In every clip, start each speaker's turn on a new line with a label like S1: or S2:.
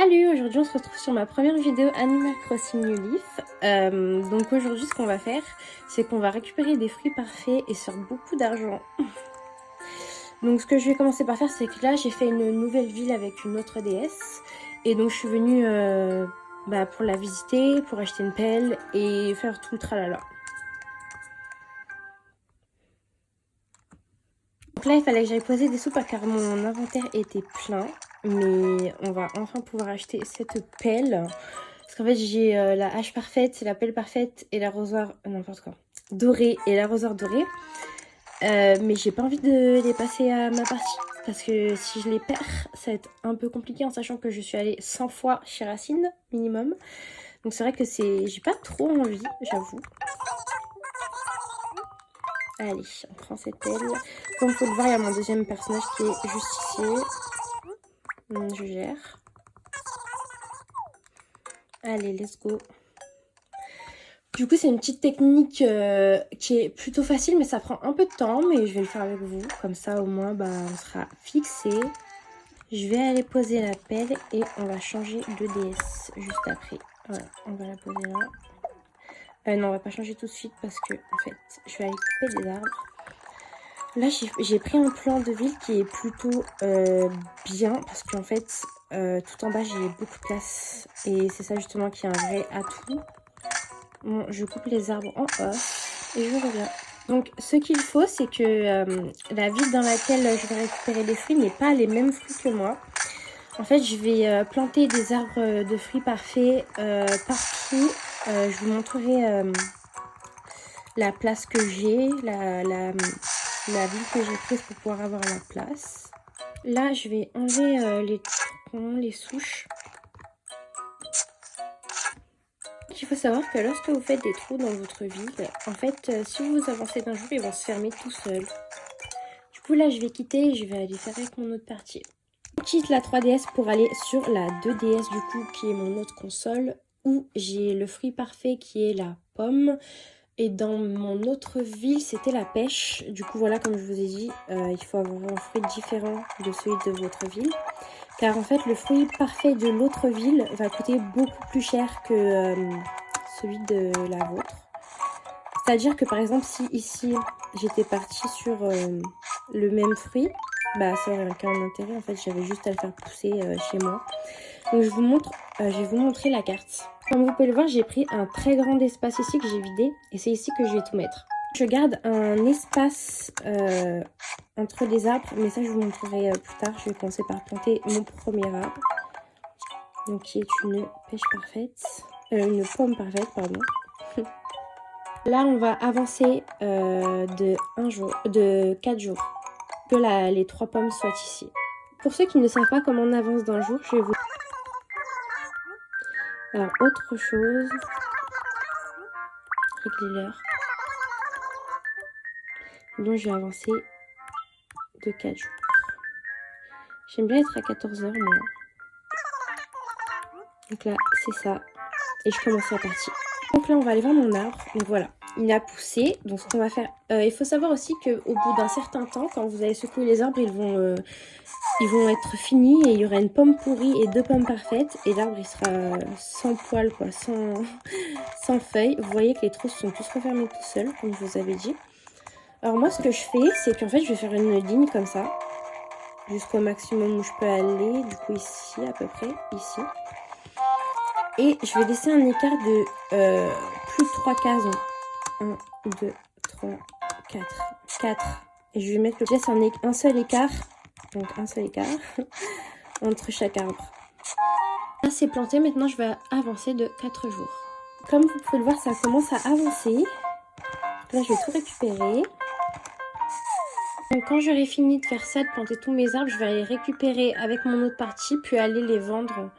S1: Salut, aujourd'hui on se retrouve sur ma première vidéo Animal Crossing New Leaf. Donc aujourd'hui ce qu'on va faire, c'est qu'on va récupérer des fruits parfaits et sur beaucoup d'argent. Donc ce que je vais commencer par faire, c'est que là j'ai fait une nouvelle ville avec une autre déesse. Et donc je suis venue pour la visiter, pour acheter une pelle et faire tout le tralala. Donc là il fallait que j'aille poser des sous car mon inventaire était plein. Mais on va enfin pouvoir acheter cette pelle. Parce qu'en fait j'ai la hache parfaite, la pelle parfaite et l'arrosoir, n'importe quoi, doré et l'arrosoir doré. Mais j'ai pas envie de les passer à ma partie. Parce que si je les perds, ça va être un peu compliqué en sachant que je suis allée 100 fois chez Racine minimum. Donc c'est vrai que j'ai pas trop envie, j'avoue. Allez, on prend cette pelle. Comme vous pouvez le voir, il y a mon deuxième personnage qui est juste ici. Je gère. Allez, let's go. Du coup, c'est une petite technique qui est plutôt facile, mais ça prend un peu de temps. Mais je vais le faire avec vous. Comme ça, au moins, on sera fixé. Je vais aller poser la pelle et on va changer de déesse juste après. Voilà, on va la poser là. Non, on va pas changer tout de suite parce que, en fait, je vais aller couper des arbres. Là, j'ai pris un plan de ville qui est plutôt bien parce qu'en fait, tout en bas, j'ai beaucoup de place. Et c'est ça justement qui est un vrai atout. Bon, je coupe les arbres en off et je reviens. Donc, ce qu'il faut, c'est que la ville dans laquelle je vais récupérer les fruits n'est pas les mêmes fruits que moi. En fait, je vais planter des arbres de fruits parfaits partout. Je vous montrerai la place que j'ai, la ville que j'ai prise pour pouvoir avoir la place. Là, je vais enlever les troncs, les souches. Il faut savoir que lorsque vous faites des trous dans votre ville, en fait, si vous avancez d'un jour, ils vont se fermer tout seuls. Du coup, là, je vais quitter et je vais aller faire avec mon autre partie. Je quitte la 3DS pour aller sur la 2DS, du coup, qui est mon autre console, où j'ai le fruit parfait qui est la pomme. Et dans mon autre ville, c'était la pêche. Du coup, voilà, comme je vous ai dit, il faut avoir un fruit différent de celui de votre ville. Car en fait, le fruit parfait de l'autre ville va coûter beaucoup plus cher que celui de la vôtre. C'est-à-dire que par exemple, si ici, j'étais partie sur le même fruit, ça n'aurait aucun intérêt. En fait, j'avais juste à le faire pousser chez moi. Donc je vais vous montrer la carte. Comme vous pouvez le voir, j'ai pris un très grand espace ici que j'ai vidé. Et c'est ici que je vais tout mettre. Je garde un espace entre les arbres, mais ça je vous montrerai plus tard. Je vais commencer par planter mon premier arbre, donc qui est une pêche parfaite, une pomme parfaite, pardon. Là on va avancer de 4 jours, que les 3 pommes soient ici. Pour ceux qui ne savent pas comment on avance d'un jour, je vais vous... Alors autre chose, régler l'heure. Donc je vais avancer de 4 jours. J'aime bien être à 14 h moi. Donc là c'est ça. Et je commence la partie. Donc là on va aller voir mon arbre. Donc voilà, il a poussé. Donc ce qu'on va faire, il faut savoir aussi qu'au bout d'un certain temps, quand vous allez secouer les arbres, ils vont être finis et il y aura une pomme pourrie et 2 pommes parfaites. Et l'arbre il sera sans poils, quoi, sans feuilles. Vous voyez que les trousses sont tous refermées tout seuls, comme je vous avais dit. Alors moi ce que je fais, c'est qu'en fait je vais faire une ligne comme ça, jusqu'au maximum où je peux aller. Du coup ici à peu près, ici. Et je vais laisser un écart de plus de 3 cases. 1, 2, 3, 4. 4. Et je vais mettre le geste un seul écart. Donc un seul écart entre chaque arbre. Là c'est planté. Maintenant je vais avancer de 4 jours. Comme vous pouvez le voir, ça commence à avancer. Là je vais tout récupérer. Donc quand j'aurai fini de faire ça, de planter tous mes arbres, je vais aller récupérer avec mon autre partie, puis aller les vendre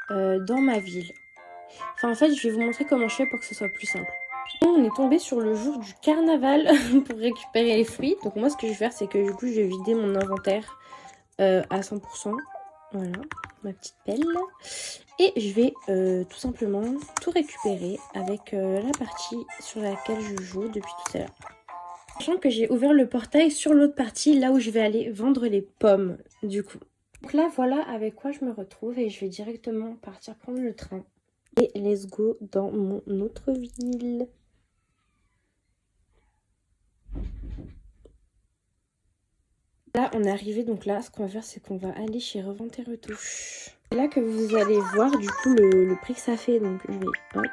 S1: dans ma ville. Enfin, en fait, je vais vous montrer comment je fais pour que ce soit plus simple. On est tombé sur le jour du carnaval pour récupérer les fruits. Donc moi, ce que je vais faire, c'est que du coup, je vais vider mon inventaire à 100%. Voilà, ma petite pelle. Et je vais tout simplement tout récupérer avec la partie sur laquelle je joue depuis tout à l'heure. Sachant que j'ai ouvert le portail sur l'autre partie, là où je vais aller vendre les pommes, du coup. Donc là, voilà avec quoi je me retrouve et je vais directement partir prendre le train. Et let's go dans mon autre ville. Là, on est arrivé, donc là, ce qu'on va faire, c'est qu'on va aller chez Revente et Retouche. C'est là que vous allez voir, du coup, le prix que ça fait. Donc, je vais, hop.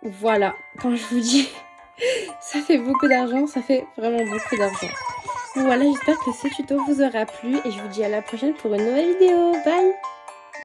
S1: Voilà, quand je vous dis, ça fait beaucoup d'argent, ça fait vraiment beaucoup d'argent. Voilà, j'espère que ce tuto vous aura plu et je vous dis à la prochaine pour une nouvelle vidéo. Bye!